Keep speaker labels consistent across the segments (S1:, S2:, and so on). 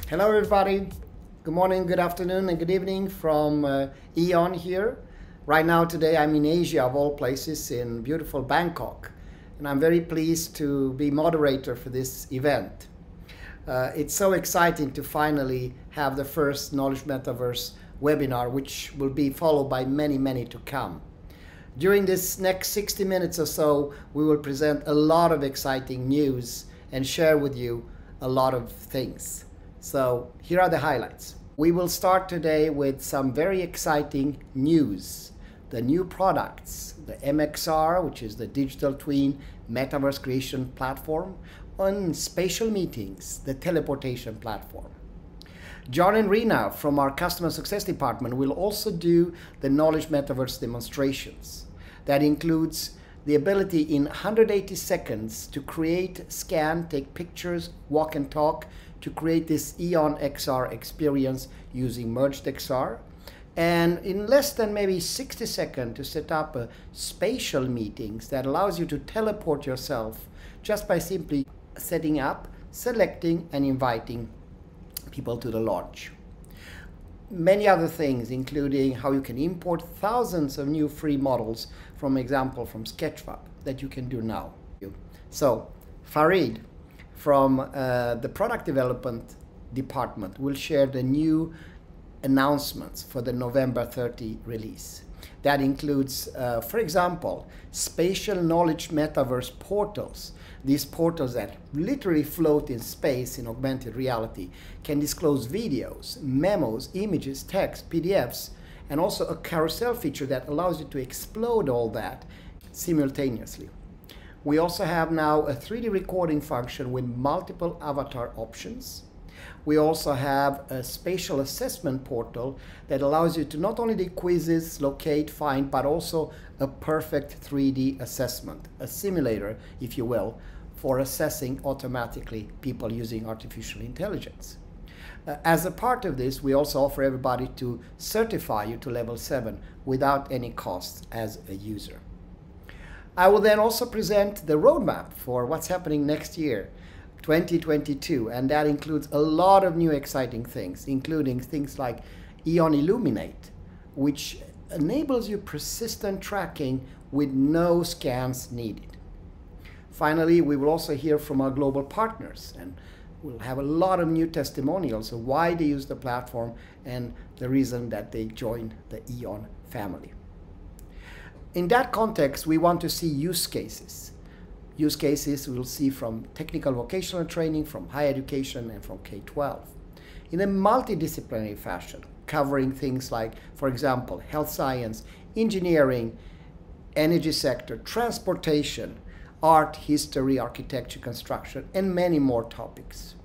S1: Hello everybody, good morning, good afternoon and good evening from EON here. Right now today I'm in Asia of all places, in beautiful Bangkok, and I'm very pleased to be moderator for this event. It's so exciting to finally have the first Knowledge Metaverse webinar, which will be followed by many to come. During this next 60 minutes or so, we will present a lot of exciting news and share with you a lot of things. So here are the highlights. We will start today with some very exciting news. The new products, the MXR, which is the digital twin metaverse creation platform, on spatial meetings, the teleportation platform. John and Rina from our customer success department will also do the Knowledge Metaverse demonstrations. That includes the ability in 180 seconds to create, scan, take pictures, walk and talk, to create this EON XR experience using Merged XR. And in less than maybe 60 seconds to set up a spatial meetings that allows you to teleport yourself just by simply setting up, selecting and inviting people to the launch. Many other things, including how you can import thousands of new free models, from example from Sketchfab, that you can do now. So Farid from the product development department will share the new announcements for the November 30 release. That includes, for example, spatial knowledge metaverse portals. These portals that literally float in space in augmented reality can disclose videos, memos, images, text, PDFs, and also a carousel feature that allows you to explode all that simultaneously. We also have now a 3D recording function with multiple avatar options. We also have a spatial assessment portal that allows you to not only do quizzes, locate, find, but also a perfect 3D assessment, a simulator, if you will, for assessing automatically people using artificial intelligence. As a part of this, we also offer everybody to certify you to level 7 without any cost as a user. I will then also present the roadmap for what's happening next year, 2022, and that includes a lot of new exciting things, including things like EON Illuminate, which enables you persistent tracking with no scans needed. Finally, we will also hear from our global partners, and we'll have a lot of new testimonials of why they use the platform and the reason that they joined the EON family. In that context, we want to see use cases. Use cases we'll see from technical vocational training, from higher education, and from K-12. In a multidisciplinary fashion, covering things like, for example, health science, engineering, energy sector, transportation, art, history, architecture, construction, and many more topics.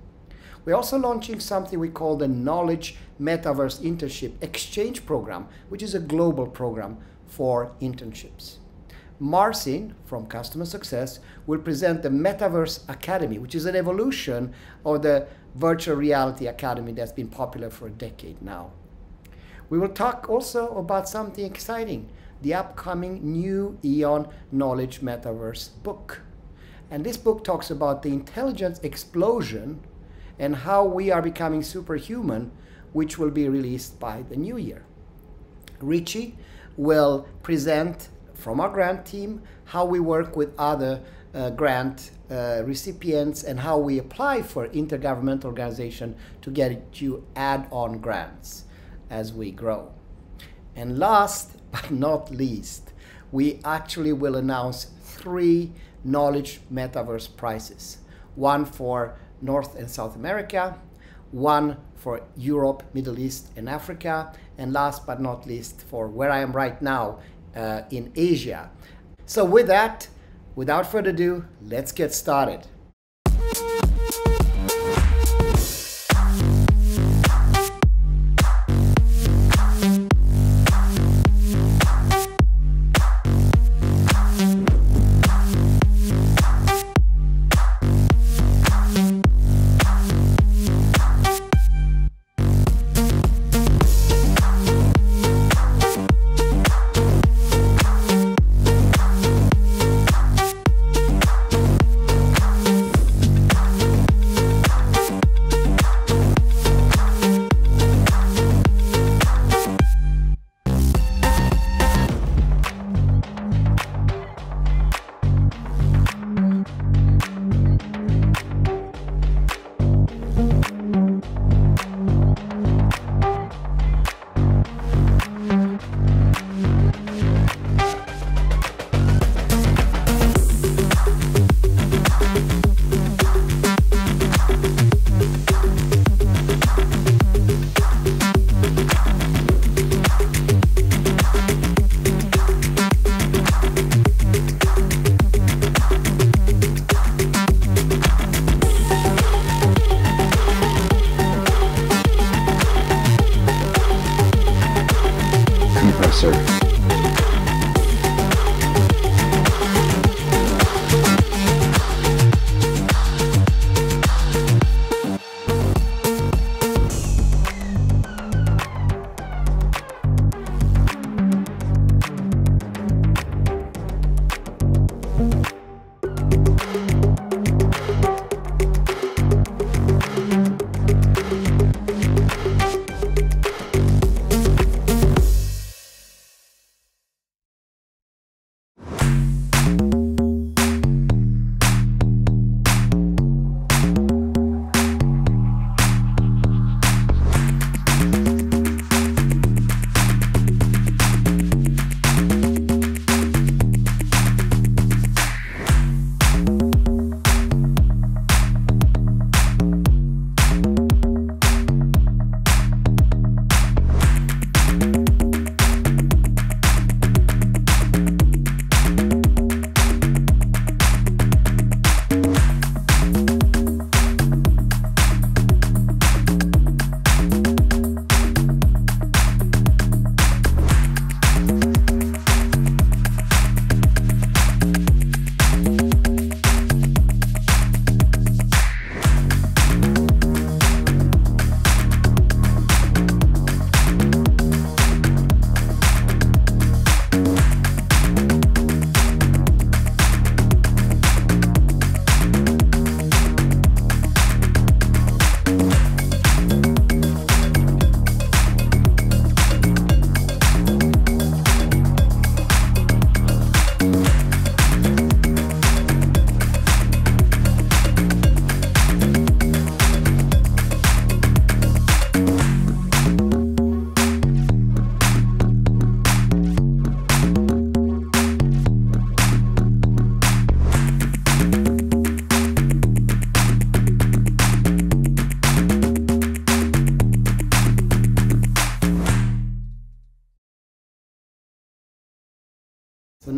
S1: We're also launching something we call the Knowledge Metaverse Internship Exchange Program, which is a global program for internships. Marcin from Customer Success will present the Metaverse Academy, which is an evolution of the virtual reality academy that's been popular for a decade now. We will talk also about something exciting, the upcoming new EON Knowledge Metaverse Book. And this book talks about the intelligence explosion and how we are becoming superhuman, which will be released by the new year. Richie will present from our grant team how we work with other grant recipients and how we apply for intergovernmental organization to get you add-on grants as we grow. And last but not least, we actually will announce 3 Knowledge Metaverse prizes. One for North and South America, one for Europe, Middle East and Africa, and last but not least for where I am right now in Asia. So with that, without further ado, let's get started.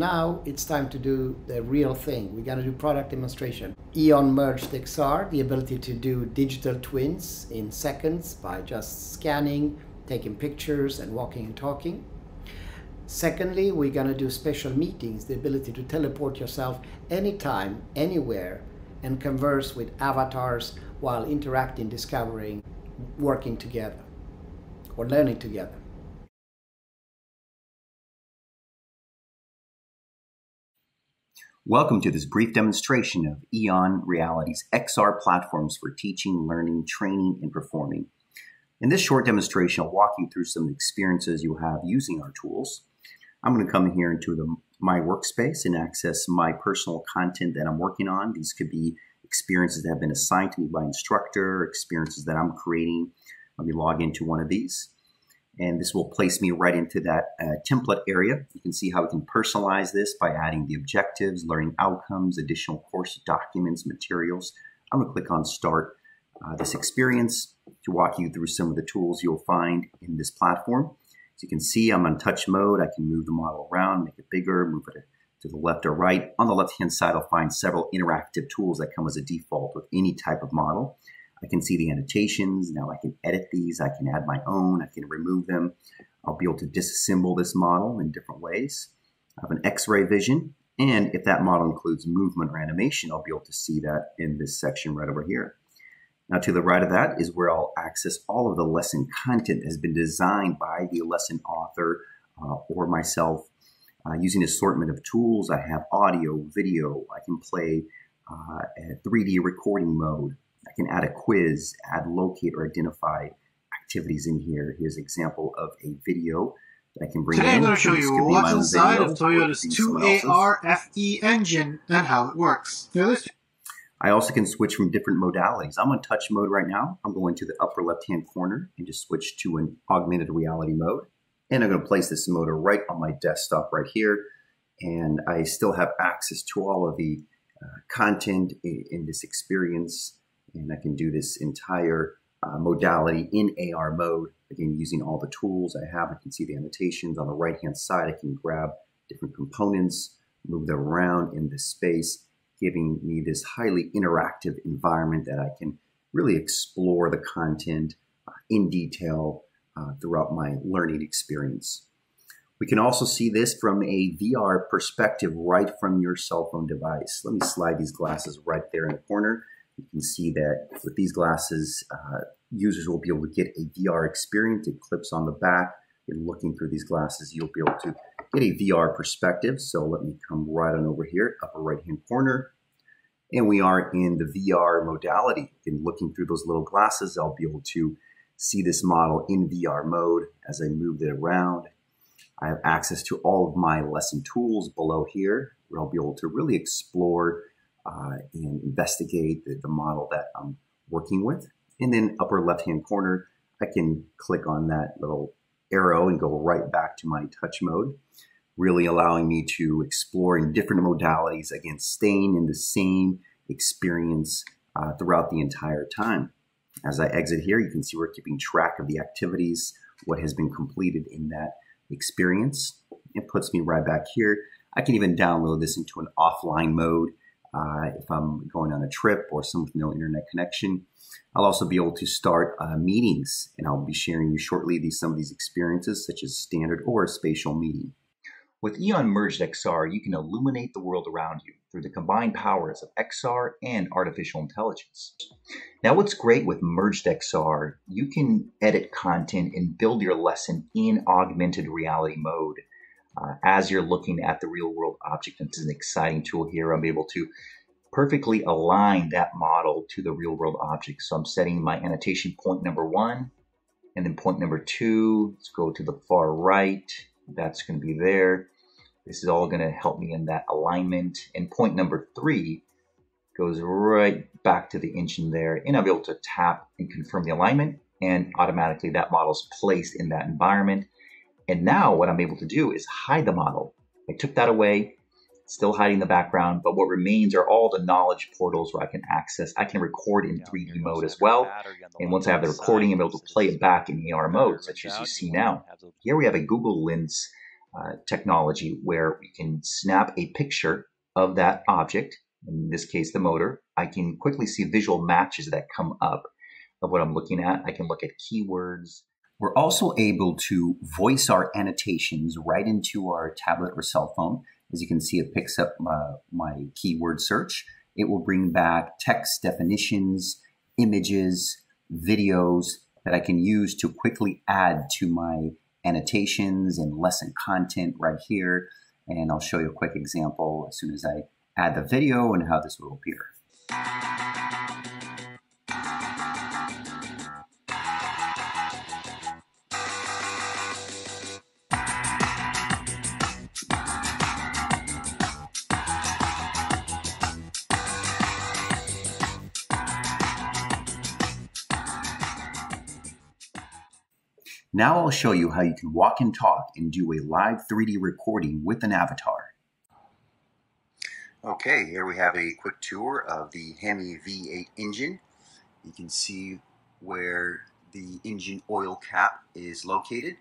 S1: now it's time to do the real thing. We're going to do product demonstration. EON merged XR, the ability to do digital twins in seconds by just scanning, taking pictures, and walking and talking. Secondly, we're going to do special meetings, the ability to teleport yourself anytime, anywhere, and converse with avatars while interacting, discovering, working together, or learning together.
S2: Welcome to this brief demonstration of EON Reality's XR platforms for teaching, learning, training, and performing. In this short demonstration, I'll walk you through some experiences you have using our tools. I'm going to come here into my workspace and access my personal content that I'm working on. These could be experiences that have been assigned to me by instructor, experiences that I'm creating. Let me log into one of these. And this will place me right into that template area. You can see how we can personalize this by adding the objectives, learning outcomes, additional course documents, materials. I'm going to click on Start this experience to walk you through some of the tools you'll find in this platform. As you can see, I'm on touch mode. I can move the model around, make it bigger, move it to the left or right. On the left-hand side, I'll find several interactive tools that come as a default with any type of model. I can see the annotations. Now I can edit these. I can add my own. I can remove them. I'll be able to disassemble this model in different ways. I have an X-ray vision. And if that model includes movement or animation, I'll be able to see that in this section right over here. Now to the right of that is where I'll access all of the lesson content that has been designed by the lesson author or myself. Using an assortment of tools, I have audio, video. I can play a 3D recording mode. I can add a quiz, add locate or identify activities in here. Here's an example of a video that I can bring in.
S3: Today I'm going to show you what's inside of Toyota's 2AR FE engine and how it works.
S2: I also can switch from different modalities. I'm on touch mode right now. I'm going to the upper left-hand corner and just switch to an augmented reality mode. And I'm going to place this motor right on my desktop right here. And I still have access to all of the content in this experience. And I can do this entire modality in AR mode, again, using all the tools I have. I can see the annotations on the right-hand side. I can grab different components, move them around in this space, giving me this highly interactive environment that I can really explore the content in detail throughout my learning experience. We can also see this from a VR perspective right from your cell phone device. Let me slide these glasses right there in the corner. You can see that with these glasses, users will be able to get a VR experience. It clips on the back. And looking through these glasses, you'll be able to get a VR perspective. So let me come right on over here, upper right-hand corner. And we are in the VR modality. And looking through those little glasses, I'll be able to see this model in VR mode as I move it around. I have access to all of my lesson tools below here, where I'll be able to really explore and investigate the model that I'm working with. And then upper left-hand corner, I can click on that little arrow and go right back to my touch mode, really allowing me to explore in different modalities, again, staying in the same experience throughout the entire time. As I exit here, you can see we're keeping track of the activities, what has been completed in that experience. It puts me right back here. I can even download this into an offline mode if I'm going on a trip or someone with no internet connection. I'll also be able to start meetings, and I'll be sharing you shortly some of these experiences, such as standard or a spatial meeting. With EON Merged XR, you can illuminate the world around you through the combined powers of XR and artificial intelligence. Now, what's great with Merged XR, you can edit content and build your lesson in augmented reality mode as you're looking at the real-world object. And this is an exciting tool here. I'm able to perfectly align that model to the real-world object. So I'm setting my annotation point number 1, and then point number 2. Let's go to the far right. That's going to be there. This is all going to help me in that alignment. And point number 3 goes right back to the engine there. And I'll be able to tap and confirm the alignment. And automatically that model is placed in that environment. And now what I'm able to do is hide the model. I took that away, still hiding the background. But what remains are all the knowledge portals where I can access. I can record in 3D mode as well. And once I have the recording, I'm able to play it back in AR mode, such as you see now. Here we have a Google Lens technology where we can snap a picture of that object, in this case the motor. I can quickly see visual matches that come up of what I'm looking at. I can look at keywords. We're also able to voice our annotations right into our tablet or cell phone. As you can see, it picks up my keyword search. It will bring back text definitions, images, videos that I can use to quickly add to my annotations and lesson content right here. And I'll show you a quick example as soon as I add the video and how this will appear. Now I'll show you how you can walk and talk and do a live 3D recording with an avatar. Okay, here we have a quick tour of the Hemi V8 engine. You can see where the engine oil cap is located.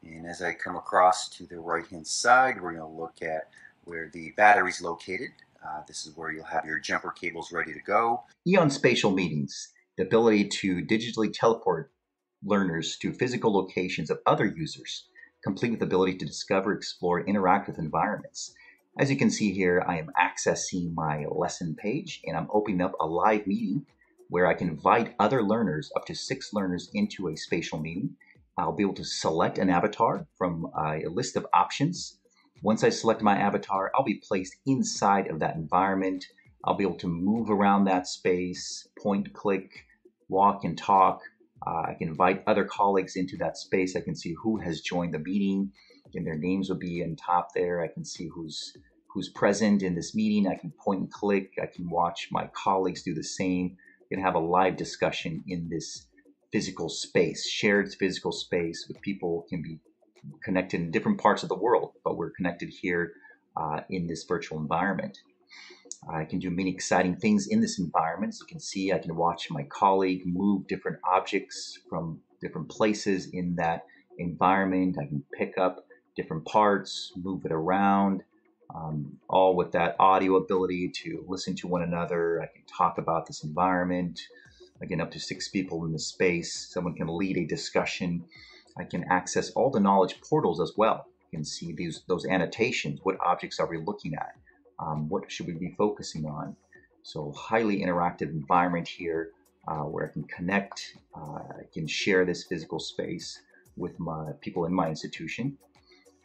S2: And as I come across to the right-hand side, we're going to look at where the battery is located. This is where you'll have your jumper cables ready to go. EON Spatial Meetings, the ability to digitally teleport learners to physical locations of other users, complete with the ability to discover, explore, and interact with environments. As you can see here, I am accessing my lesson page and I'm opening up a live meeting where I can invite other learners, up to 6 learners, into a spatial meeting. I'll be able to select an avatar from a list of options. Once I select my avatar, I'll be placed inside of that environment. I'll be able to move around that space, point, click, walk and talk. I can invite other colleagues into that space. I can see who has joined the meeting, and their names will be on top there. I can see who's present in this meeting. I can point and click. I can watch my colleagues do the same. I can have a live discussion in this physical space, shared physical space, with people can be connected in different parts of the world, but we're connected here in this virtual environment. I can do many exciting things in this environment. As you can see, I can watch my colleague move different objects from different places in that environment. I can pick up different parts, move it around, all with that audio ability to listen to one another. I can talk about this environment. Again, up to 6 people in the space. Someone can lead a discussion. I can access all the knowledge portals as well. You can see those annotations. What objects are we looking at? What should we be focusing on? So highly interactive environment here where I can connect, I can share this physical space with my people in my institution.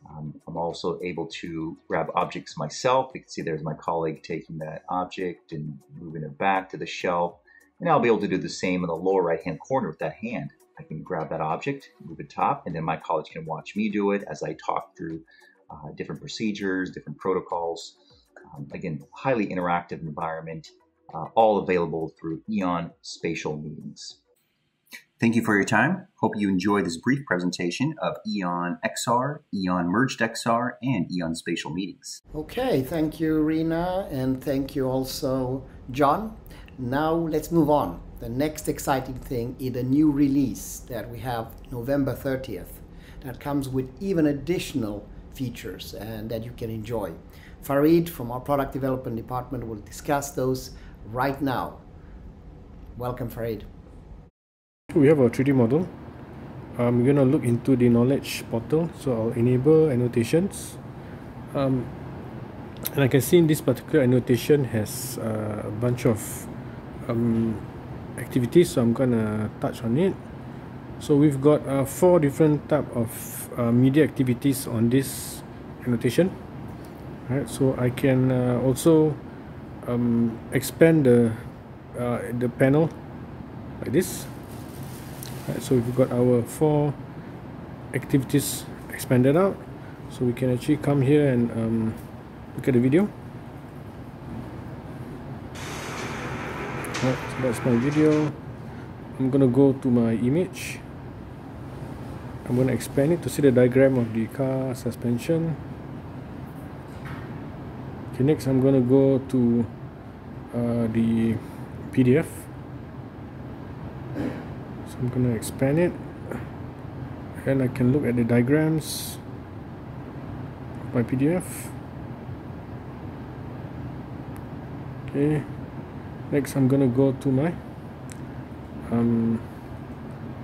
S2: I'm also able to grab objects myself. You can see there's my colleague taking that object and moving it back to the shelf. And I'll be able to do the same in the lower right-hand corner with that hand. I can grab that object, move it top, and then my colleague can watch me do it as I talk through different procedures, different protocols. Again, highly interactive environment, all available through EON Spatial Meetings. Thank you for your time. Hope you enjoyed this brief presentation of EON XR, EON Merged XR, and EON Spatial Meetings.
S1: Okay, thank you, Rena, and thank you also, John. Now let's move on. The next exciting thing is a new release that we have November 30th that comes with even additional features and that you can enjoy. Farid from our product development department will discuss those right now. Welcome, Farid.
S4: We have our 3D model. We're going to look into the knowledge portal, so I'll enable annotations. And I can see in this particular annotation has a bunch of activities, so I'm going to touch on it. So we've got 4 different type of media activities on this annotation. Right, so I can also expand the panel like this. Right, so we've got our 4 activities expanded out, so we can actually come here and look at the video. Right, so that's my video. I'm gonna go to my image. I'm gonna expand it to see the diagram of the car suspension. Okay, next I'm going to go to the PDF. So I'm going to expand it and I can look at the diagrams. my PDF. Okay, next I'm gonna go to my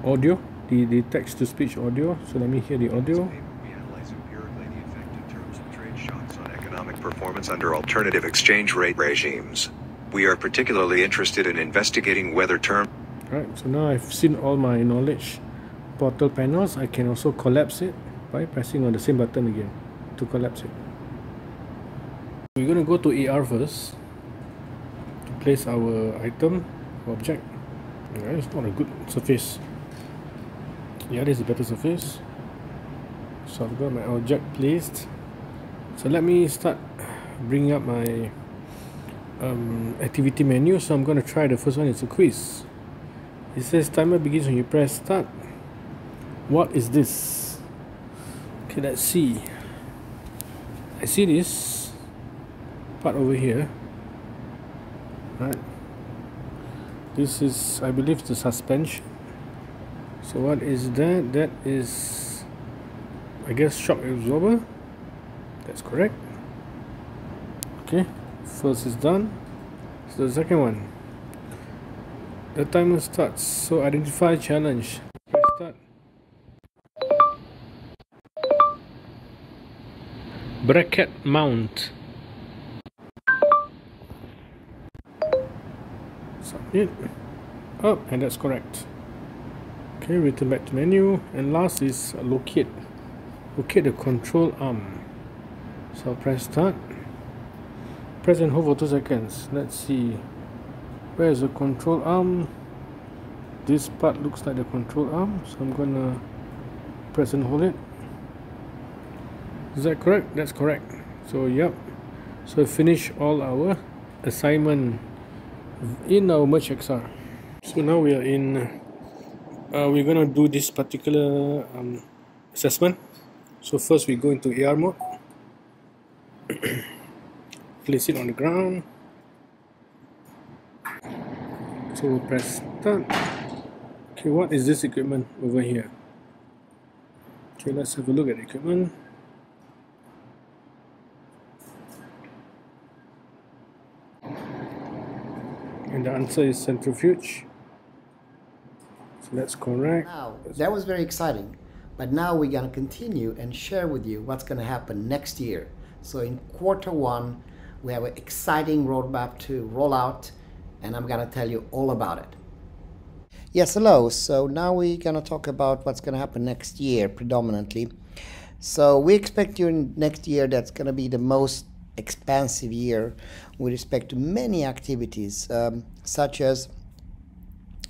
S4: audio, the text-to-speech audio. So let me hear the audio.
S5: We analyze empirically the effect in terms of trade shocks on economic performance under alternative exchange rate regimes. We are particularly interested in investigating whether
S4: Alright, so now I've seen all my knowledge portal panels. I can also collapse it by pressing on the same button again to collapse it. We're going to go to AR first to place our item object. It's not a good surface. Yeah, this is a better surface. So I've got my object placed. So let me start bringing up my activity menu. So I'm going to try the first one. It's a quiz. It says timer begins when you press start. What is this? Okay, let's see. I see this part over here. Right. This is, I believe, the suspension. So what is that? That is, I guess, shock absorber. That's correct. Okay, first is done. So the second one. The timer starts. So identify challenge. Press start. Bracket mount. Submit. Oh, and that's correct. Okay, return back to menu. And last is locate. Locate the control arm. So press start. Press and hold for 2 seconds. Let's see. Where is the control arm? This part looks like the control arm, so I'm gonna press and hold it. Is that correct? That's correct. So yep. So finish all our assignment in our Merge XR. So now we are in. We're gonna do this particular assessment. So first we go into AR mode. Place it on the ground. So we'll press start. Okay, what is this equipment over here? Okay, let's have a look at the equipment. And the answer is centrifuge. So that's correct.
S1: Now, that was very exciting. But now we're going to continue and share with you what's going to happen next year. So in Q1, we have an exciting roadmap to roll out, and I'm going to tell you all about it. Yes, hello. So now we're going to talk about what's going to happen next year predominantly. So we expect during next year that's going to be the most expansive year with respect to many activities, such as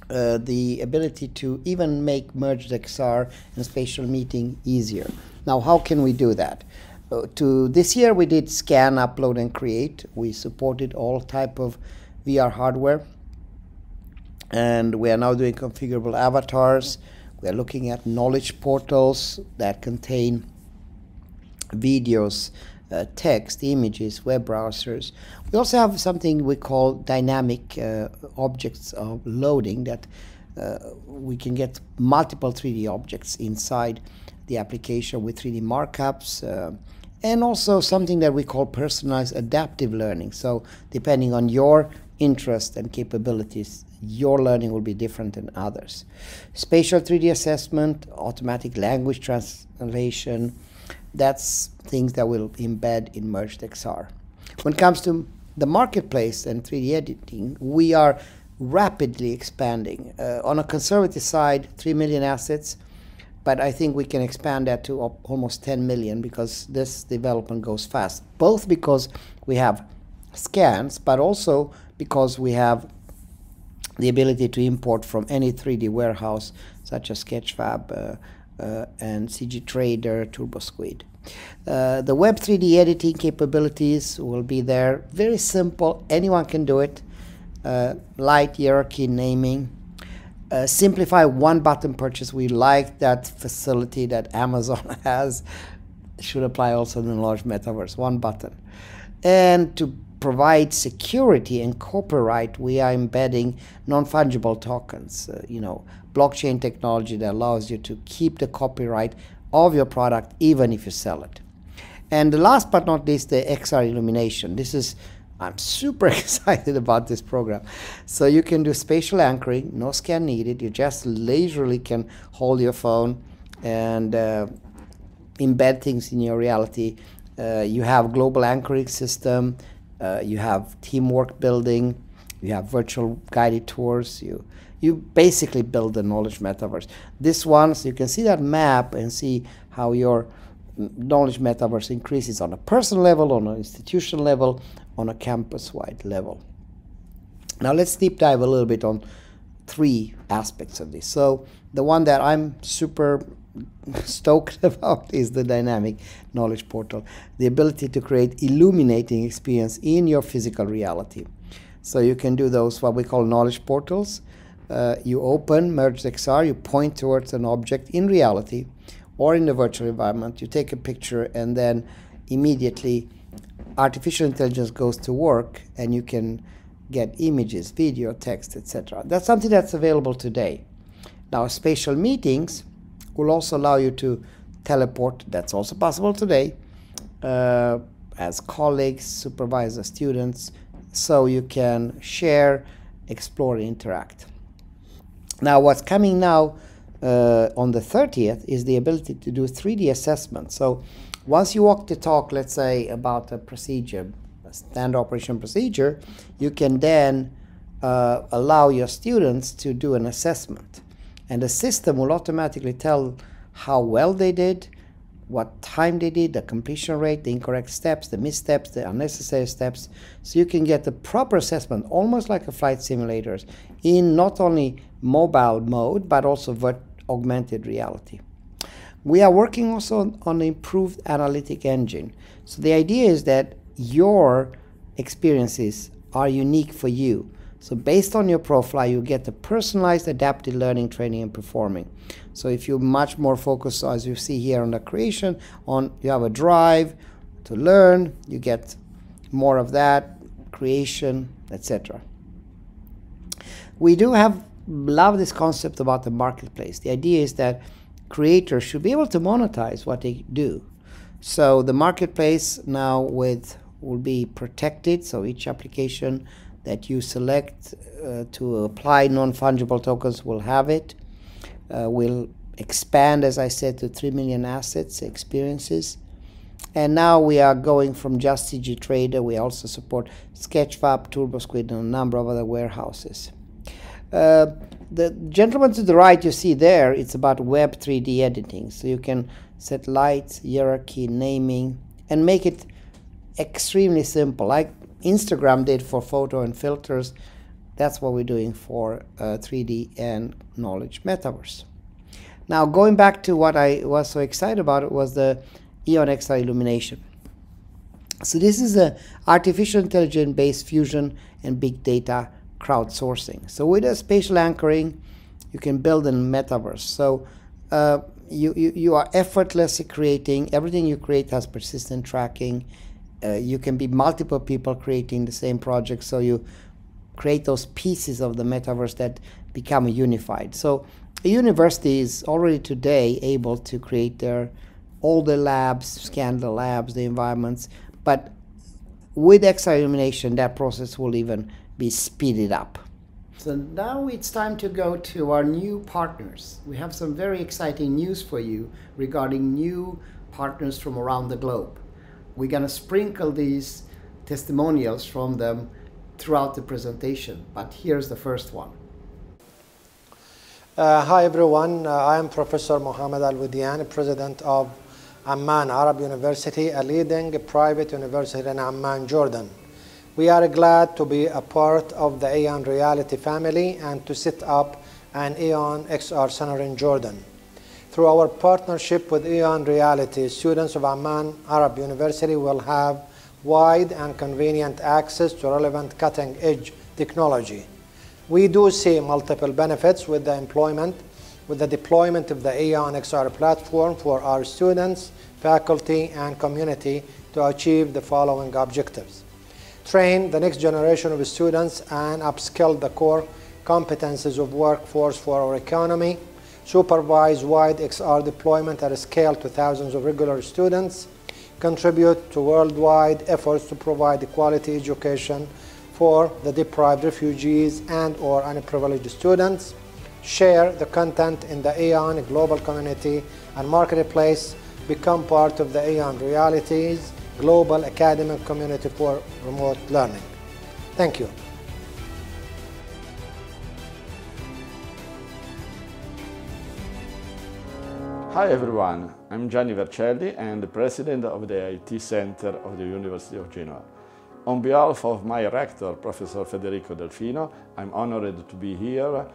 S1: the ability to even make merged XR and spatial meeting easier. Now, how can we do that? This year we did scan, upload, and create. We supported all type of VR hardware, and we are now doing configurable avatars. We are looking at knowledge portals that contain videos, text, images, web browsers. We also have something we call dynamic objects of loading, that we can get multiple 3D objects inside the application with 3D markups, and also something that we call personalized adaptive learning. So depending on your interest and capabilities, your learning will be different than others. Spatial 3D assessment, automatic language translation, that's things that will embed in Merged XR. When it comes to the marketplace and 3D editing, we are rapidly expanding. On a conservative side, 3 million assets, but I think we can expand that to almost 10 million because this development goes fast, both because we have scans, but also because we have the ability to import from any 3D warehouse, such as Sketchfab and CG Trader, TurboSquid. The Web 3D editing capabilities will be there. Very simple, anyone can do it. Light hierarchy naming. Simplify one button purchase. We like that facility that Amazon has. Should apply also in the Knowledge Metaverse, one button. And to provide security and copyright, we are embedding non-fungible tokens, blockchain technology that allows you to keep the copyright of your product even if you sell it. And the last but not least, the XR illumination. I'm super excited about this program. So you can do spatial anchoring, no scan needed. You just leisurely can hold your phone and embed things in your reality. You have global anchoring system. You have teamwork building. You have virtual guided tours. You basically build the knowledge metaverse. This one, so you can see that map and see how your knowledge metaverse increases on a personal level, on an institutional level, on a campus-wide level. Now let's deep dive a little bit on 3 aspects of this. So the one that I'm super stoked about is the dynamic knowledge portal, the ability to create illuminating experience in your physical reality. So you can do those, what we call knowledge portals. You open Merge XR, you point towards an object in reality or in the virtual environment, you take a picture, and then immediately artificial intelligence goes to work and you can get images, video, text, etc. That's something that's available today. Now, spatial meetings will also allow you to teleport. That's also possible today as colleagues, supervisors, students, so you can share, explore, interact. Now, what's coming now on the 30th is the ability to do 3D assessment. So once you walk the talk, let's say, about a procedure, a standard operation procedure, you can then allow your students to do an assessment. And the system will automatically tell how well they did, what time they did, the completion rate, the incorrect steps, the missteps, the unnecessary steps. So you can get the proper assessment, almost like a flight simulators, in not only mobile mode, but also augmented reality. We are working also on an improved analytic engine. So the idea is that your experiences are unique for you. So based on your profile, you get the personalized adaptive learning, training, and performing. So if you're much more focused, as you see here on the creation, you have a drive to learn, you get more of that, creation, etc. We do love this concept about the marketplace. The idea is that creators should be able to monetize what they do. So the marketplace now will be protected, so each application that you select to apply non-fungible tokens will have it. Will expand, as I said, to 3 million assets, experiences. And now we are going from just CG Trader. We also support Sketchfab, TurboSquid, and a number of other warehouses. The gentleman to the right you see there, it's about Web 3D editing. So you can set lights, hierarchy, naming, and make it extremely simple, like Instagram did for photo and filters. That's what we're doing for 3D and Knowledge Metaverse. Now, going back to what I was so excited about, it was the EON XR illumination. So this is a artificial intelligence based fusion and big data crowdsourcing. So with a spatial anchoring, you can build a metaverse. So you are effortlessly creating. Everything you create has persistent tracking. You can be multiple people creating the same project, so you create those pieces of the metaverse that become unified. So a university is already today able to create all the labs, scan the labs, the environments, but with XR illumination, that process will even be speeded up. So now it's time to go to our new partners. We have some very exciting news for you regarding new partners from around the globe. We're going to sprinkle these testimonials from them throughout the presentation, but here's the first one.
S6: Hi everyone, I am Professor Mohammed Al-Wadian, President of Amman Arab University, a leading private university in Amman, Jordan. We are glad to be a part of the EON Reality family and to set up an EON XR Center in Jordan. Through our partnership with EON Reality, students of Amman Arab University will have wide and convenient access to relevant cutting-edge technology. We do see multiple benefits with the deployment of the EON XR platform for our students, faculty, and community to achieve the following objectives. Train the next generation of students and upskill the core competencies of workforce for our economy. Supervise wide XR deployment at a scale to thousands of regular students. contribute to worldwide efforts to provide quality education for the deprived refugees and/or underprivileged students, share the content in the EON global community and marketplace, become part of the EON Realities global academic community for remote learning. Thank you.
S7: Hi everyone, I'm Gianni Vercelli and the President of the IT Center of the University of Genoa. On behalf of my rector, Professor Federico Delfino, I'm honored to be here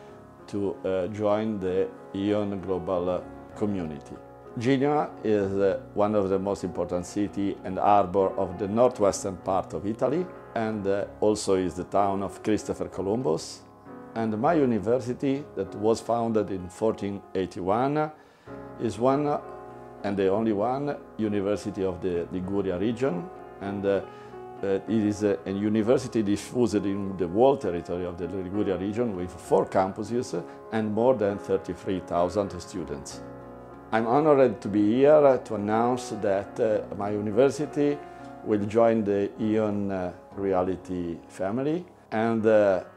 S7: to join the EON global community. Genoa is one of the most important cities and harbor of the northwestern part of Italy, and also is the town of Christopher Columbus. And my university, that was founded in 1481, is one and the only one university of the Liguria region, and it is a university diffused in the whole territory of the Liguria region with 4 campuses and more than 33,000 students. I'm honored to be here to announce that my university will join the EON Reality family, and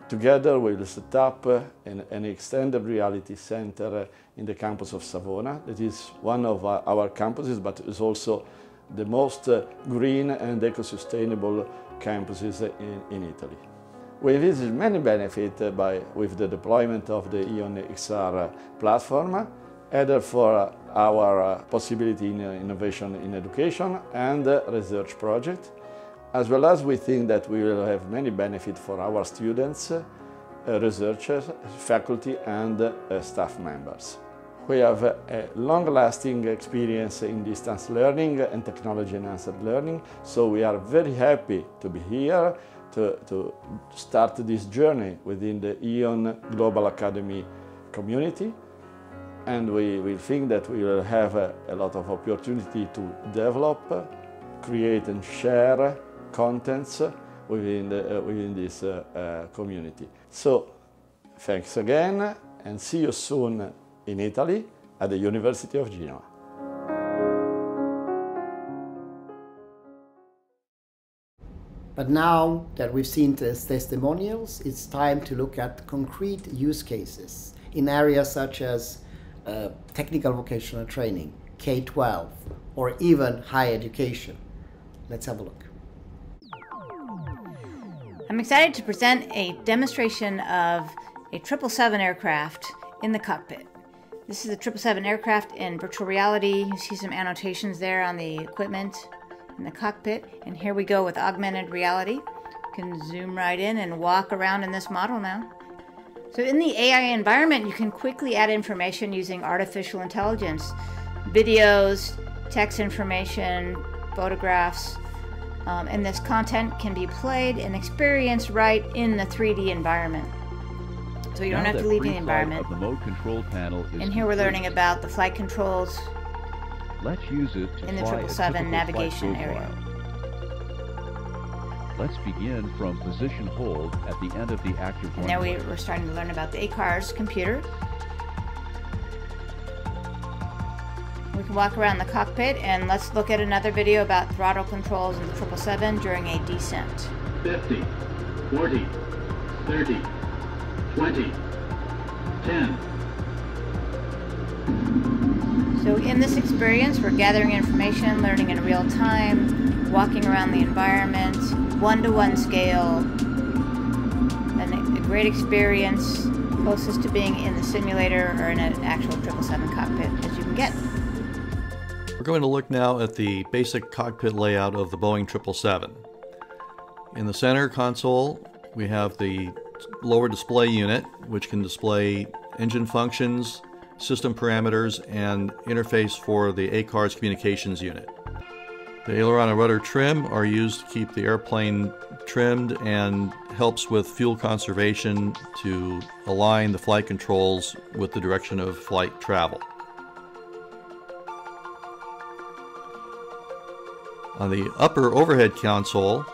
S7: together we'll set up an extended reality center in the campus of Savona. That is one of our campuses, but is also the most green and eco-sustainable campuses in Italy. We envisage many benefits with the deployment of the EON XR platform, either for our possibility in innovation in education and research project, as well as we think that we will have many benefits for our students, researchers, faculty and staff members. We have a long-lasting experience in distance learning and technology-enhanced learning, so we are very happy to be here to start this journey within the EON Global Academy community. And we think that we will have a lot of opportunity to develop, create and share contents within this community. So, thanks again and see you soon in Italy at the University of Genoa.
S1: But now that we've seen these testimonials, it's time to look at concrete use cases in areas such as technical vocational training, K-12, or even higher education. Let's have a look.
S8: I'm excited to present a demonstration of a 777 aircraft in the cockpit. This is a 777 aircraft in virtual reality. You see some annotations there on the equipment in the cockpit. And here we go with augmented reality. You can zoom right in and walk around in this model now. So in the AI environment, you can quickly add information using artificial intelligence. Videos, text information, photographs, and this content can be played and experienced right in the 3D environment. So you don't have to leave the environment.
S9: The mode control panel is
S8: and here we're learning about the flight controls.
S9: Let's use it to
S8: in the
S9: fly
S8: 777 navigation area.
S9: Let's begin from position hold at the end of the active
S8: runway. And now we're starting to learn about the ACARS computer. We can walk around the cockpit, and let's look at another video about throttle controls in the 777 during a descent.
S10: 50, 40, 30, 20, 10.
S8: So in this experience, we're gathering information, learning in real time, walking around the environment, one-to-one scale, and a great experience, closest to being in the simulator or in an actual 777 cockpit as you can get.
S11: We're going to look now at the basic cockpit layout of the Boeing 777. In the center console, we have the lower display unit, which can display engine functions, system parameters, and interface for the ACARS communications unit. The aileron and rudder trim are used to keep the airplane trimmed and helps with fuel conservation to align the flight controls with the direction of flight travel. On the upper overhead console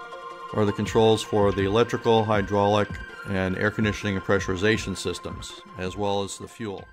S11: are the controls for the electrical, hydraulic, and air conditioning and pressurization systems, as well as the fuel.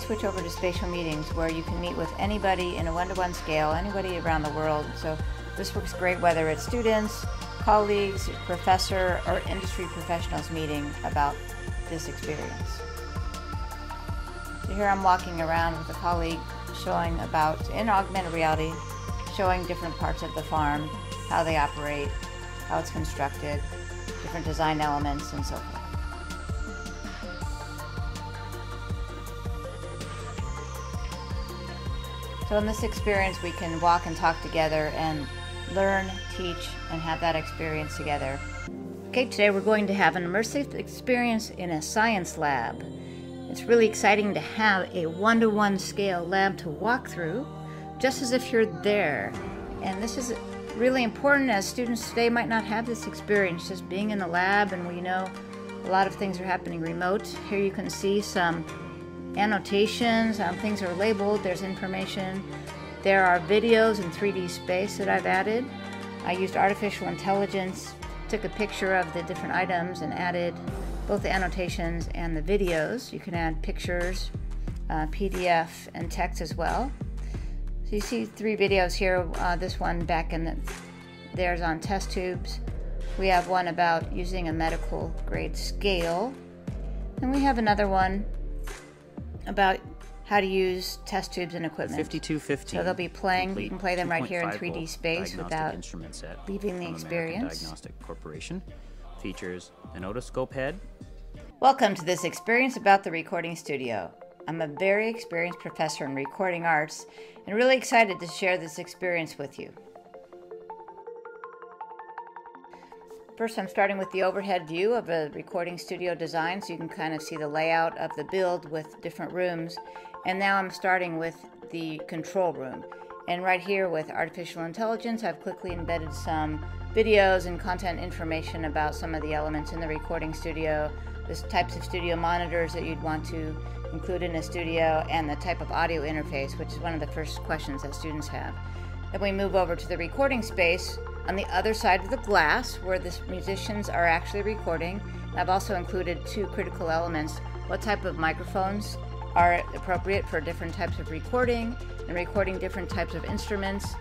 S8: switch over to spatial meetings where you can meet with anybody in a one-to-one scale, anybody around the world. So this works great whether it's students, colleagues, professor, or industry professionals meeting about this experience. So here I'm walking around with a colleague showing about, in augmented reality, showing different parts of the farm, how they operate, how it's constructed, different design elements, and so forth. So in this experience, we can walk and talk together and learn, teach, and have that experience together. Okay, today we're going to have an immersive experience in a science lab. It's really exciting to have a one-to-one scale lab to walk through, just as if you're there. And this is really important as students today might not have this experience, just being in the lab, and we know a lot of things are happening remote. Here you can see some annotations, things are labeled, there's information. There are videos in 3D space that I've added. I used artificial intelligence, took a picture of the different items and added both the annotations and the videos. You can add pictures, PDF, and text as well. So you see 3 videos here. This one back in there's on test tubes. We have one about using a medical grade scale. And we have another one about how to use test tubes and equipment.
S12: 5215.
S8: So they'll be playing. You can play them right here in 3D space without leaving the experience.
S12: Diagnostic Corporation features an otoscope head.
S8: Welcome to this experience about the recording studio. I'm a very experienced professor in recording arts and really excited to share this experience with you. First, I'm starting with the overhead view of a recording studio design, so you can kind of see the layout of the build with different rooms. And now I'm starting with the control room. And right here with artificial intelligence, I've quickly embedded some videos and content information about some of the elements in the recording studio, the types of studio monitors that you'd want to include in a studio, and the type of audio interface, which is one of the first questions that students have. Then we move over to the recording space on the other side of the glass where the musicians are actually recording. I've also included 2 critical elements: what type of microphones are appropriate for different types of recording and recording different types of instruments.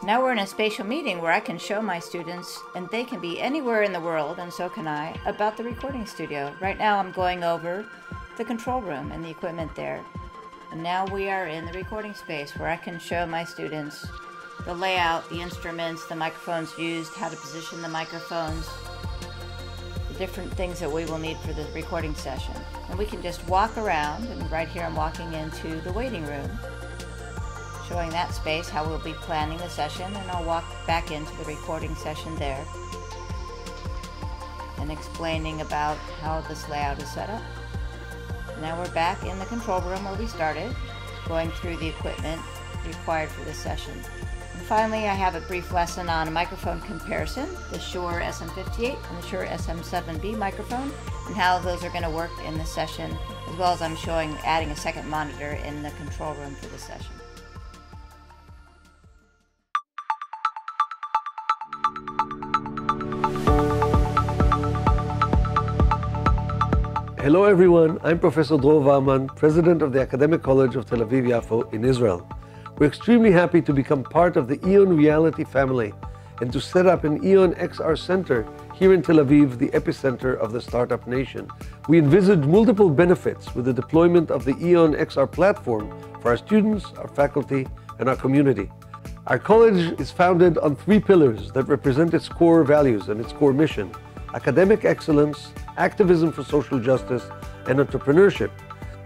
S8: Now we're in a spatial meeting where I can show my students, and they can be anywhere in the world, and so can I, about the recording studio. Right now I'm going over the control room and the equipment there. And now we are in the recording space where I can show my students the layout, the instruments, the microphones used, how to position the microphones, the different things that we will need for the recording session. And we can just walk around, and right here I'm walking into the waiting room, showing that space, how we'll be planning the session, and I'll walk back into the recording session there and explaining about how this layout is set up. Now we're back in the control room where we started, going through the equipment required for this session. And finally, I have a brief lesson on a microphone comparison, the Shure SM58 and the Shure SM7B microphone, and how those are going to work in the session, as well as I'm showing adding a second monitor in the control room for the session.
S13: Hello everyone, I'm Professor Dror Varman, President of the Academic College of Tel Aviv-Yafo in Israel. We're extremely happy to become part of the EON Reality family and to set up an EON XR Center here in Tel Aviv, the epicenter of the startup nation. We envisage multiple benefits with the deployment of the EON XR platform for our students, our faculty, and our community. Our college is founded on 3 pillars that represent its core values and its core mission: academic excellence, activism for social justice, and entrepreneurship.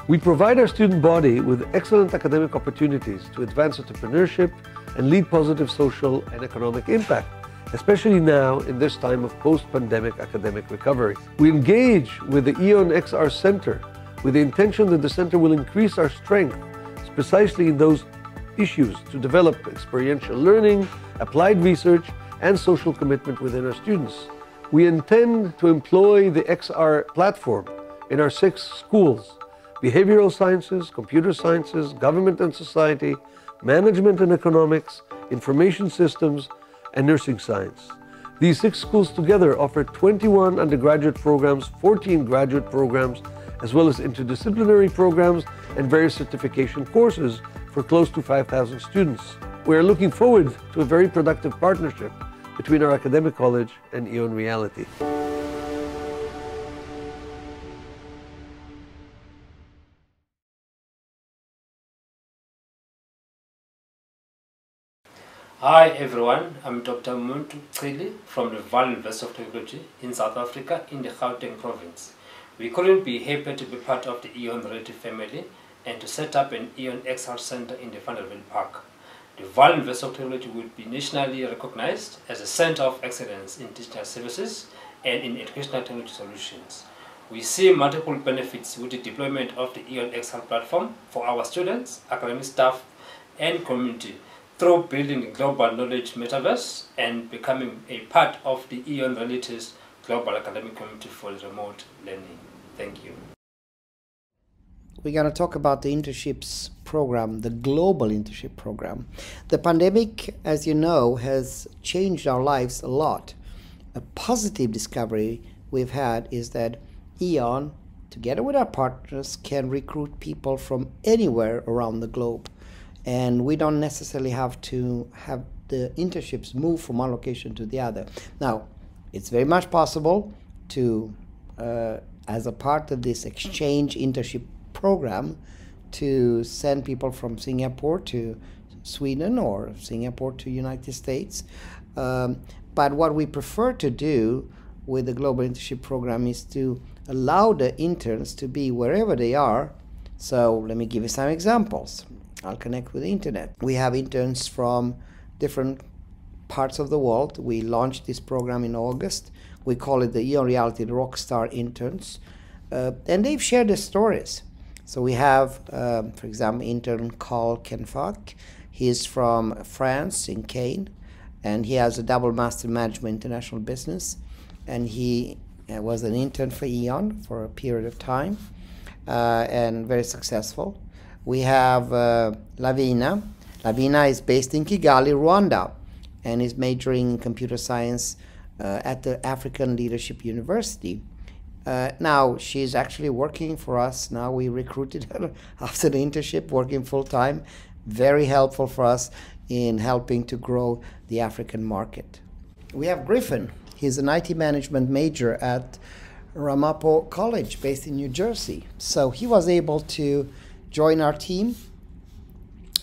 S13: We provide our student body with excellent academic opportunities to advance entrepreneurship and lead positive social and economic impact, especially now in this time of post-pandemic academic recovery. We engage with the EON XR Center with the intention that the center will increase our strength precisely in those issues to develop experiential learning, applied research, and social commitment within our students. We intend to employ the XR platform in our 6 schools: behavioral sciences, computer sciences, government and society, management and economics, information systems, and nursing science. These 6 schools together offer 21 undergraduate programs, 14 graduate programs, as well as interdisciplinary programs and various certification courses for close to 5,000 students. We are looking forward to a very productive partnership between our academic college and EON Reality.
S14: Hi everyone, I'm Dr. Muntu Kili from the Vaal University of Technology in South Africa in the Gauteng province. We couldn't be happier to be part of the EON Reality family and to set up an EON XR Center in the Vanderbilt Park. The Vaal University of Technology will be nationally recognized as a center of excellence in digital services and in educational technology solutions. We see multiple benefits with the deployment of the EON XR platform for our students, academic staff, and community, through building the global knowledge metaverse and becoming a part of the EON Reality's global academic community for remote learning. Thank you.
S1: We're going to talk about the internships program, the global internship program. The pandemic, as you know, has changed our lives a lot. A positive discovery we've had is that EON, together with our partners, can recruit people from anywhere around the globe. And we don't necessarily have to have the internships move from one location to the other. Now, it's very much possible to, as a part of this exchange internship program, to send people from Singapore to Sweden or Singapore to United States. But what we prefer to do with the global internship program is to allow the interns to be wherever they are. So let me give you some examples. I'll connect with the internet. We have interns from different parts of the world. We launched this program in August. We call it the EON Reality Rockstar Interns. And they've shared their stories. So we have, for example, intern Carl Kenfak. He's from France, in Caen, and he has a double master in management international business. And he was an intern for EON for a period of time and very successful. We have Lavina. Lavina is based in Kigali, Rwanda, and is majoring in computer science at the African Leadership University. Now, she's actually working for us. Now we recruited her after the internship, working full-time. Very helpful for us in helping to grow the African market. We have Griffin. He's an IT management major at Ramapo College, based in New Jersey. So he was able to join our team,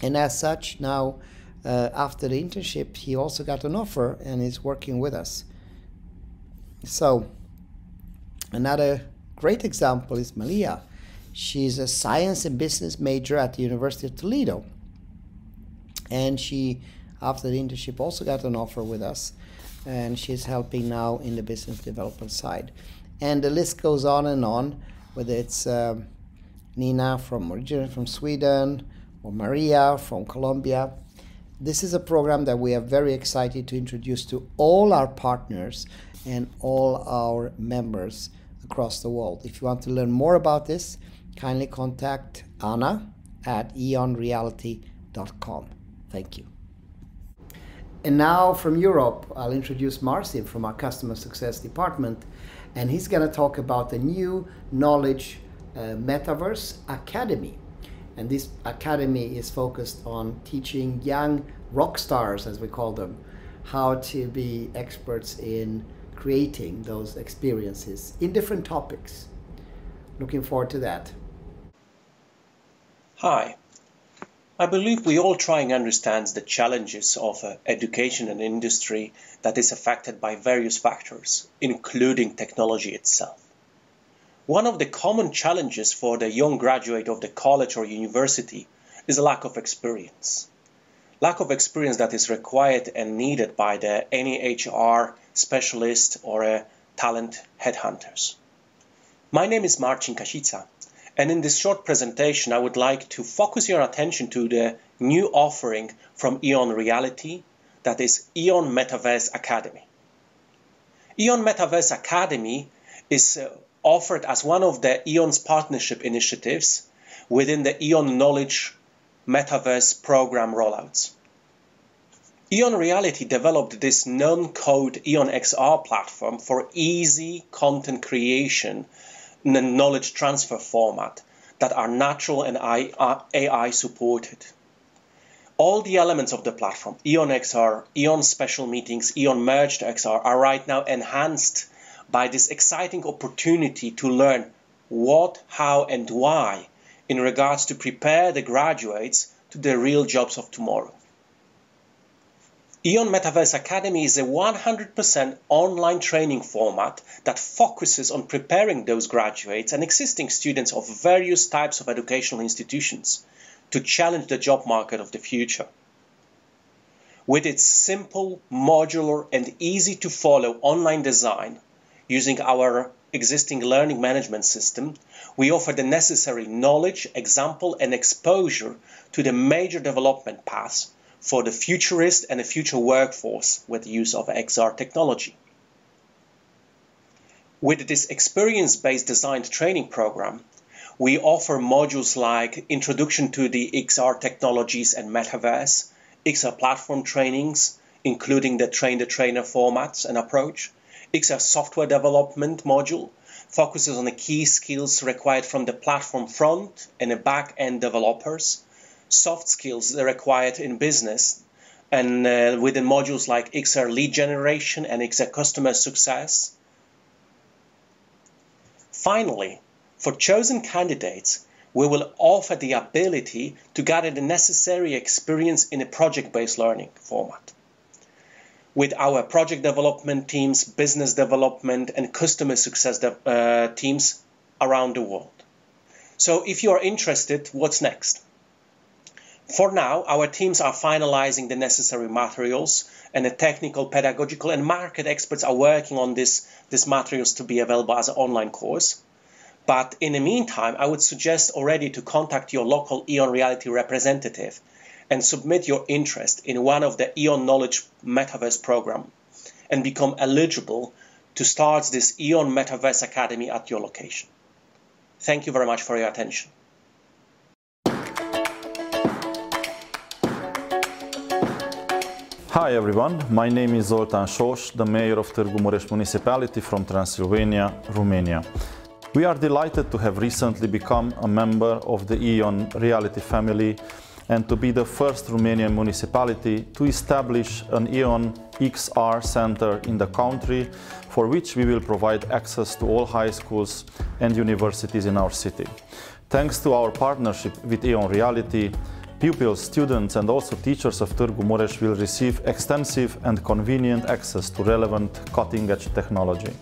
S1: and as such, now after the internship, he also got an offer and is working with us. So another great example is Malia. She's a science and business major at the University of Toledo, and she, after the internship, also got an offer with us, and she's helping now in the business development side. And the list goes on, whether it's Nina originally from Sweden, or Maria from Colombia. This is a program that we are very excited to introduce to all our partners and all our members across the world. If you want to learn more about this, kindly contact Anna at eonreality.com. Thank you. And now from Europe, I'll introduce Marcin from our Customer Success Department, and he's going to talk about the new Knowledge Metaverse Academy. And this academy is focused on teaching young rock stars, as we call them, how to be experts in creating those experiences in different topics. Looking forward to that.
S15: Hi. I believe we all try and understand the challenges of education and industry that is affected by various factors, including technology itself. One of the common challenges for the young graduate of the college or university is a lack of experience. Lack of experience that is required and needed by any HR specialist or talent headhunters. My name is Marcin Kasica, and in this short presentation I would like to focus your attention to the new offering from EON Reality, that is EON Metaverse Academy. EON Metaverse Academy is offered as one of the EON's partnership initiatives within the EON Knowledge Metaverse program rollouts. EON Reality developed this non-code EON XR platform for easy content creation knowledge transfer format that are natural and AI supported. All the elements of the platform, EON XR, EON Special Meetings, EON Merged XR, are right now enhanced by this exciting opportunity to learn what, how, and why in regards to prepare the graduates to the real jobs of tomorrow. EON Metaverse Academy is a 100% online training format that focuses on preparing those graduates and existing students of various types of educational institutions to challenge the job market of the future. With its simple, modular, and easy to follow online design, using our existing learning management system, we offer the necessary knowledge, example, and exposure to the major development paths for the futurist and the future workforce with the use of XR technology. With this experience-based designed training program, we offer modules like Introduction to the XR Technologies and Metaverse, XR Platform trainings, including the train-the-trainer formats and approach, XR Software Development module, focuses on the key skills required from the platform front and the back-end developers, soft skills that are required in business, and within modules like XR Lead Generation and XR Customer Success. Finally, for chosen candidates, we will offer the ability to gather the necessary experience in a project-based learning format. With our project development teams, business development, and customer success teams around the world. So if you are interested, what's next? For now, our teams are finalizing the necessary materials, and the technical, pedagogical, and market experts are working on these materials to be available as an online course. But in the meantime, I would suggest already to contact your local EON Reality representative and submit your interest in one of the EON Knowledge Metaverse program and become eligible to start this EON Metaverse Academy at your location. Thank you very much for your attention.
S16: Hi everyone, my name is Zoltán Sós, the Mayor of Târgu Mureș Municipality from Transylvania, Romania. We are delighted to have recently become a member of the EON Reality family and to be the first Romanian municipality to establish an EON XR center in the country, for which we will provide access to all high schools and universities in our city. Thanks to our partnership with EON Reality, pupils, students and also teachers of Târgu Mureș will receive extensive and convenient access to relevant cutting-edge technology.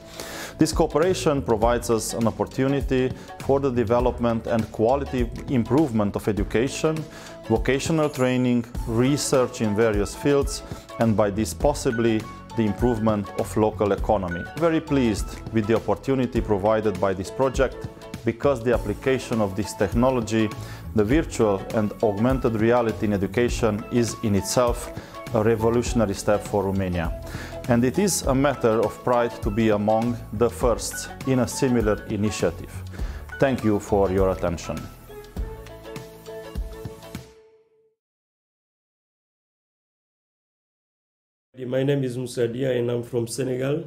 S16: This cooperation provides us an opportunity for the development and quality improvement of education, vocational training, research in various fields, and by this possibly the improvement of local economy. Very pleased with the opportunity provided by this project, because the application of this technology, the virtual and augmented reality in education, is in itself a revolutionary step for Romania. And it is a matter of pride to be among the first in a similar initiative. Thank you for your attention.
S17: My name is Moussadia and I'm from Senegal.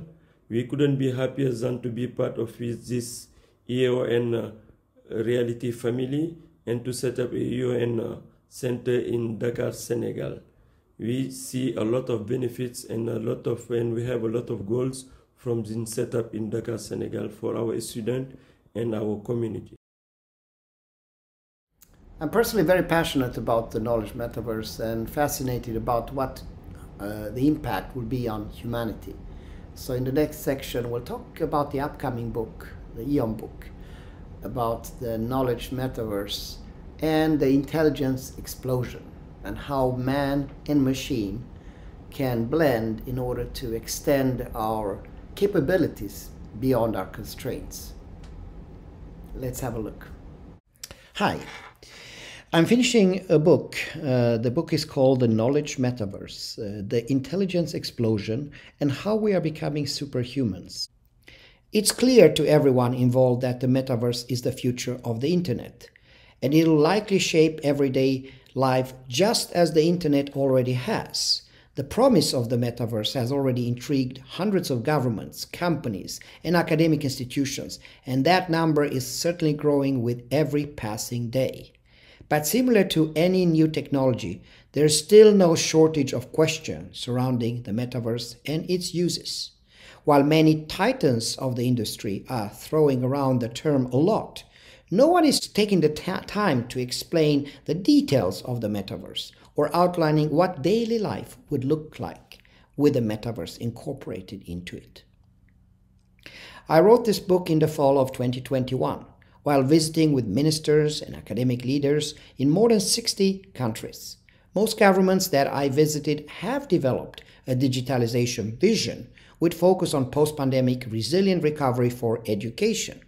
S17: We couldn't be happier than to be part of this EON Reality family and to set up a EON center in Dakar, Senegal. We see a lot of benefits and we have a lot of goals from this setup in Dakar, Senegal for our students and our community.
S1: I'm personally very passionate about the knowledge metaverse and fascinated about what the impact will be on humanity. So in the next section, we'll talk about the upcoming book, the EON book, about the knowledge metaverse and the intelligence explosion, and how man and machine can blend in order to extend our capabilities beyond our constraints. Let's have a look. Hi, I'm finishing a book. The book is called The Knowledge Metaverse, The Intelligence Explosion and How We Are Becoming Superhumans. It's clear to everyone involved that the metaverse is the future of the internet, and it'll likely shape everyday life just as the internet already has. The The promise of the metaverse has already intrigued hundreds of governments, companies, and academic institutions, and that number is certainly growing with every passing day. But similar to any new technology, there's still no shortage of questions surrounding the metaverse and its uses. While many titans of the industry are throwing around the term a lot, no one is taking the time to explain the details of the metaverse or outlining what daily life would look like with the metaverse incorporated into it. I wrote this book in the fall of 2021 while visiting with ministers and academic leaders in more than 60 countries. Most governments that I visited have developed a digitalization vision with focus on post-pandemic resilient recovery for education.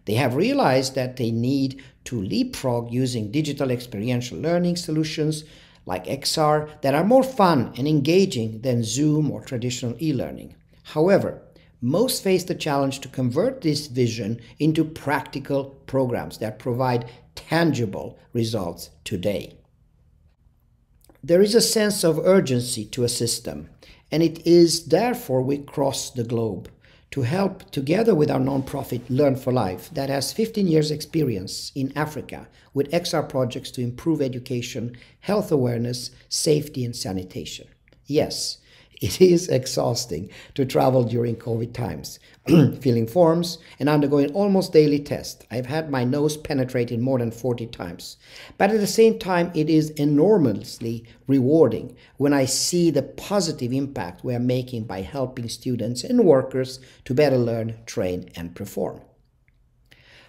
S1: They have realized that they need to leapfrog using digital experiential learning solutions like XR that are more fun and engaging than Zoom or traditional e-learning. However, most face the challenge to convert this vision into practical programs that provide tangible results today. There is a sense of urgency to a system, and it is therefore we cross the globe to help, together with our nonprofit Learn for Life that has 15 years experience in Africa with XR projects to improve education, health awareness, safety and sanitation. Yes, it is exhausting to travel during COVID times, filling forms and undergoing almost daily tests. I've had my nose penetrated more than 40 times. But at the same time, it is enormously rewarding when I see the positive impact we are making by helping students and workers to better learn, train, and perform.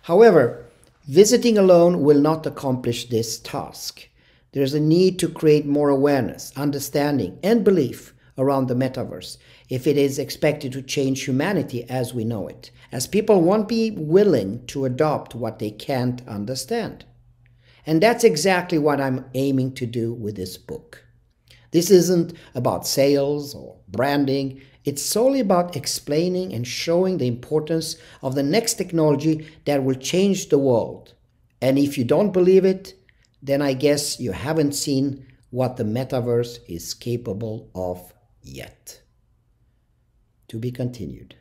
S1: However, visiting alone will not accomplish this task. There is a need to create more awareness, understanding, and belief around the metaverse if it is expected to change humanity as we know it, as people won't be willing to adopt what they can't understand. And that's exactly what I'm aiming to do with this book. This isn't about sales or branding. It's solely about explaining and showing the importance of the next technology that will change the world. And if you don't believe it, then I guess you haven't seen what the metaverse is capable of yet. To be continued.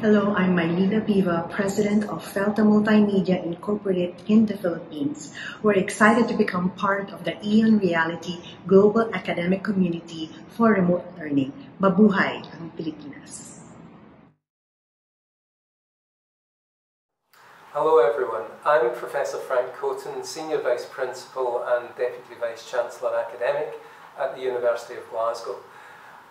S18: Hello, I'm Mylina Piva, President of Felta Multimedia Incorporated in the Philippines. We're excited to become part of the EON Reality Global Academic Community for Remote Learning. Mabuhay ang Pilipinas!
S19: Hello everyone, I'm Professor Frank Coton, Senior Vice Principal and Deputy Vice Chancellor Academic at the University of Glasgow.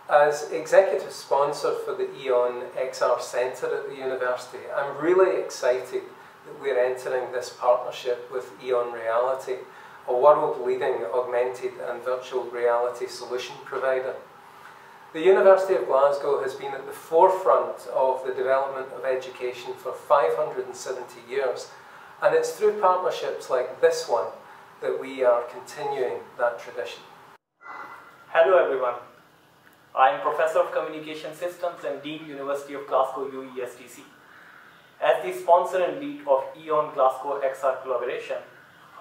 S19: As Executive Sponsor for the EON XR Centre at the University, I'm really excited that we're entering this partnership with EON Reality, a world-leading augmented and virtual reality solution provider. The University of Glasgow has been at the forefront of the development of education for 570 years, and it's through partnerships like this one that we are continuing that tradition.
S20: Hello everyone, I am Professor of Communication Systems and Dean University of Glasgow UESTC. As the sponsor and lead of EON Glasgow XR collaboration,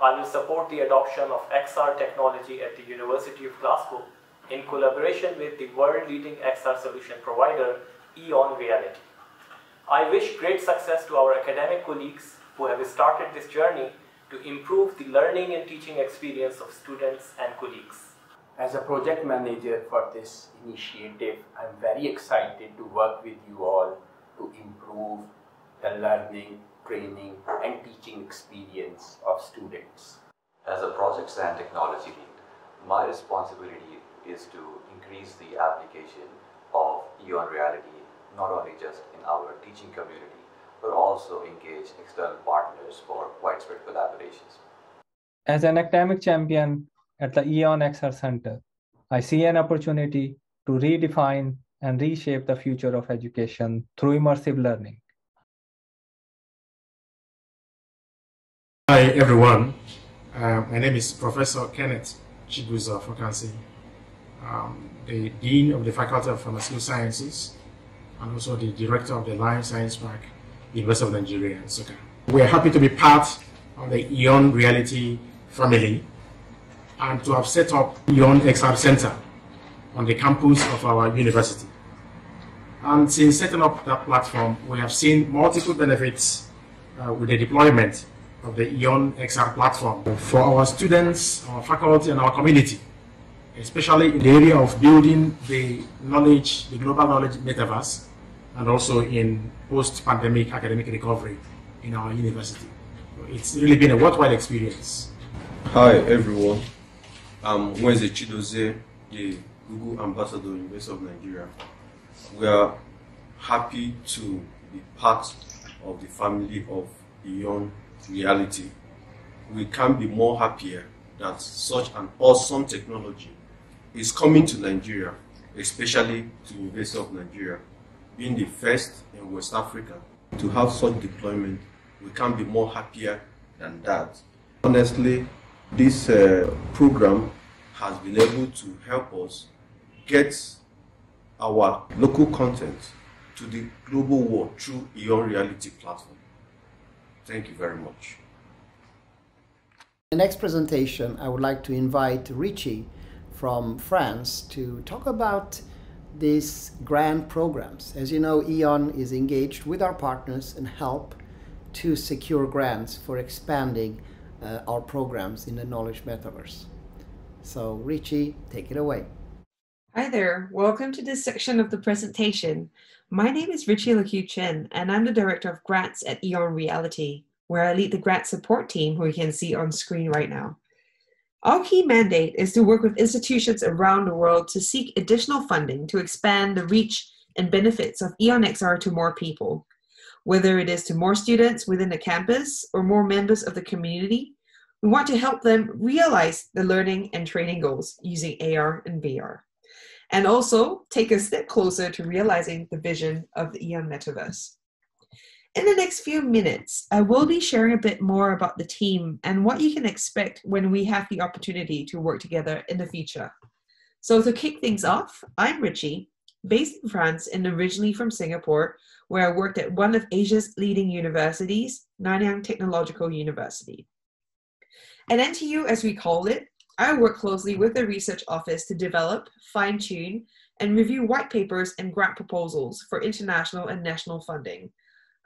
S20: I will support the adoption of XR technology at the University of Glasgow in collaboration with the world-leading XR solution provider, EON Reality. I wish great success to our academic colleagues who have started this journey to improve the learning and teaching experience of students and colleagues.
S21: As a project manager for this initiative, I'm very excited to work with you all to improve the learning, training, and teaching experience of students.
S22: As a projects and technology lead, my responsibility is to increase the application of EON Reality, not only just in our teaching community, but also engage external partners for widespread collaborations.
S23: As an academic champion at the EON XR Center, I see an opportunity to redefine and reshape the future of education through immersive learning.
S24: Hi everyone, my name is Professor Kenneth Chibuza Fokansi, the Dean of the Faculty of Pharmaceutical Sciences and also the Director of the Life Science Park, University of Nigeria, Nsukka. We are happy to be part of the EON Reality family and to have set up EON XR Center on the campus of our university. And since setting up that platform, we have seen multiple benefits with the deployment of the EON XR platform for our students, our faculty, and our community, especially in the area of building the knowledge, the global knowledge metaverse, and also in post-pandemic academic recovery in our university. It's really been a worthwhile experience.
S2: Hi everyone, I'm Mweze Chidoze, the Google Ambassador, University of Nigeria. We are happy to be part of the family of EON Reality. We can't be more happier that such an awesome technology is coming to Nigeria, especially to the University of Nigeria. Being the first in West Africa to have such deployment, we can't be more happier than that. Honestly, this program has been able to help us get our local content to the global world through EON Reality platform. Thank you very much.
S1: In the next presentation, I would like to invite Richie from France to talk about these grant programs. As you know, EON is engaged with our partners and help to secure grants for expanding our programs in the Knowledge Metaverse. So Richie, take it away.
S3: Hi there, welcome to this section of the presentation. My name is Richie Lecu Chen, and I'm the Director of Grants at EON Reality, where I lead the grant support team, who you can see on screen right now. Our key mandate is to work with institutions around the world to seek additional funding to expand the reach and benefits of EON XR to more people, whether it is to more students within the campus or more members of the community. We want to help them realize the learning and training goals using AR and VR, and also take a step closer to realizing the vision of the EON Metaverse. In the next few minutes, I will be sharing a bit more about the team and what you can expect when we have the opportunity to work together in the future. So to kick things off, I'm Richie, based in France and originally from Singapore, where I worked at one of Asia's leading universities, Nanyang Technological University. At NTU, as we call it, I work closely with the research office to develop, fine-tune, and review white papers and grant proposals for international and national funding.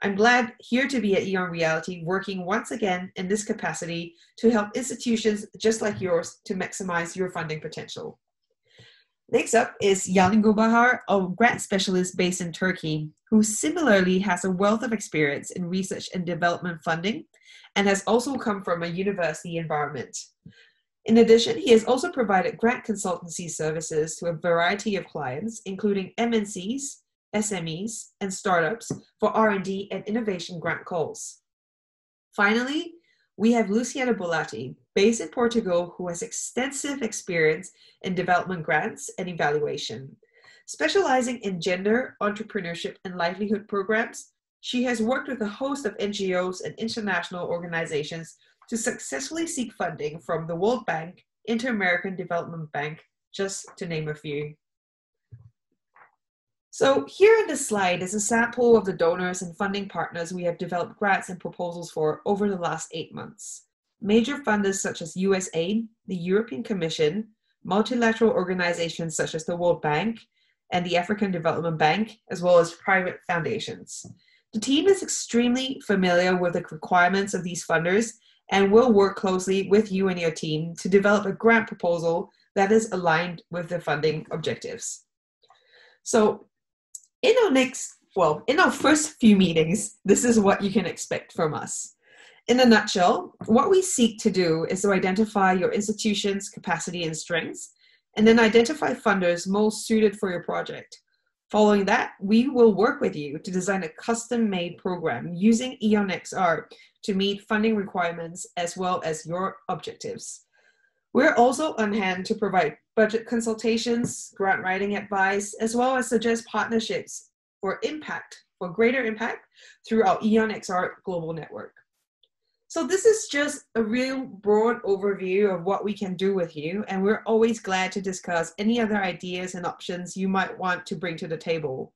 S3: I'm glad here to be at EON Reality, working once again in this capacity to help institutions just like yours to maximize your funding potential. Next up is Yalin Gobahar, a grant specialist based in Turkey, who similarly has a wealth of experience in research and development funding and has also come from a university environment. In addition, he has also provided grant consultancy services to a variety of clients, including MNCs, SMEs, and startups for R&D and innovation grant calls. Finally, we have Luciana Bolatti, based in Portugal, who has extensive experience in development grants and evaluation. Specializing in gender, entrepreneurship, and livelihood programs, she has worked with a host of NGOs and international organizations to successfully seek funding from the World Bank, Inter-American Development Bank, just to name a few. So here on this slide is a sample of the donors and funding partners we have developed grants and proposals for over the last 8 months. Major funders such as USAID, the European Commission, multilateral organizations such as the World Bank and the African Development Bank, as well as private foundations. The team is extremely familiar with the requirements of these funders and will work closely with you and your team to develop a grant proposal that is aligned with the funding objectives. So in our first few meetings, this is what you can expect from us. In a nutshell, what we seek to do is to identify your institution's capacity and strengths, and then identify funders most suited for your project. Following that, we will work with you to design a custom-made program using EON XR to meet funding requirements as well as your objectives. We're also on hand to provide budget consultations, grant writing advice, as well as suggest partnerships for greater impact through our EON XR global network. So this is just a real broad overview of what we can do with you, and we're always glad to discuss any other ideas and options you might want to bring to the table.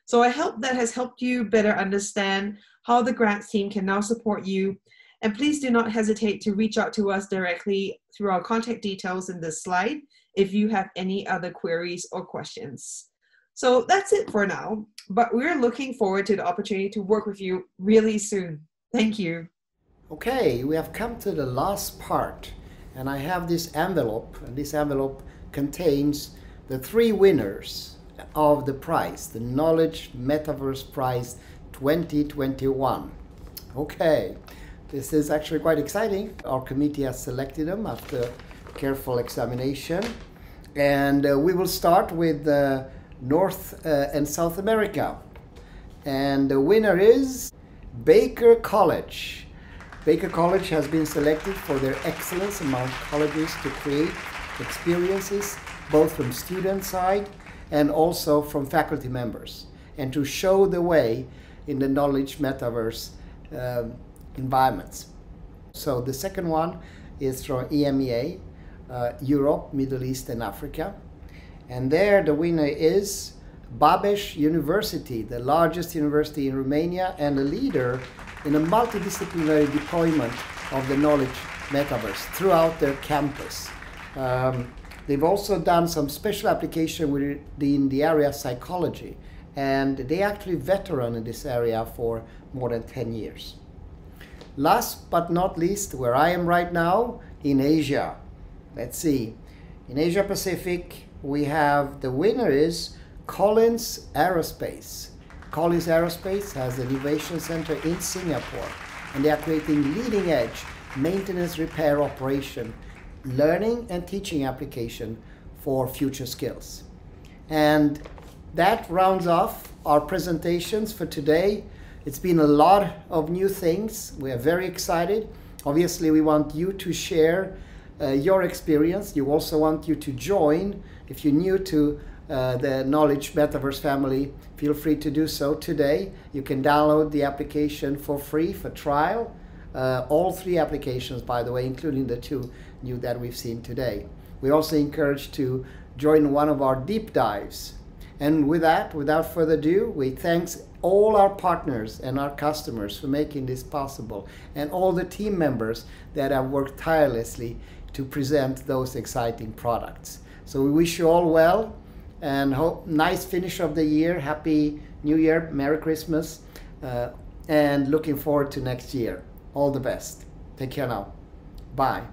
S3: So I hope that has helped you better understand how the grants team can now support you And please do not hesitate to reach out to us directly through our contact details in this slide if you have any other queries or questions. So that's it for now, but we're looking forward to the opportunity to work with you really soon. Thank you.
S1: Okay, we have come to the last part, and I have this envelope, and this envelope contains the 3 winners of the prize, the Knowledge Metaverse Prize 2021. Okay, this is actually quite exciting. Our committee has selected them after careful examination, and we will start with North and South America. And the winner is Baker College. Baker College has been selected for their excellence among colleges to create experiences both from student side and also from faculty members, and to show the way in the knowledge metaverse environments. So the second one is from EMEA, Europe, Middle East and Africa. And there the winner is Babeș University, the largest university in Romania and a leader in a multidisciplinary deployment of the knowledge metaverse throughout their campus. They've also done some special application within the area of psychology, and they actually veteran in this area for more than 10 years. Last but not least, where I am right now, in Asia. Let's see. In Asia Pacific, we have the winner is Collins Aerospace. Collins Aerospace has an innovation center in Singapore, and they are creating leading edge maintenance repair operation, learning and teaching application for future skills. And that rounds off our presentations for today. It's been a lot of new things. We are very excited. Obviously, we want you to share your experience. You also want you to join. If you're new to the Knowledge Metaverse family, feel free to do so today. You can download the application for free for trial. All 3 applications, by the way, including the 2 new that we've seen today. We also encourage to join one of our deep dives. And with that, without further ado, we thank all our partners and our customers for making this possible, and all the team members that have worked tirelessly to present those exciting products. So we wish you all well, and hope nice finish of the year. Happy New Year, Merry Christmas, and looking forward to next year. All the best. Take care now. Bye.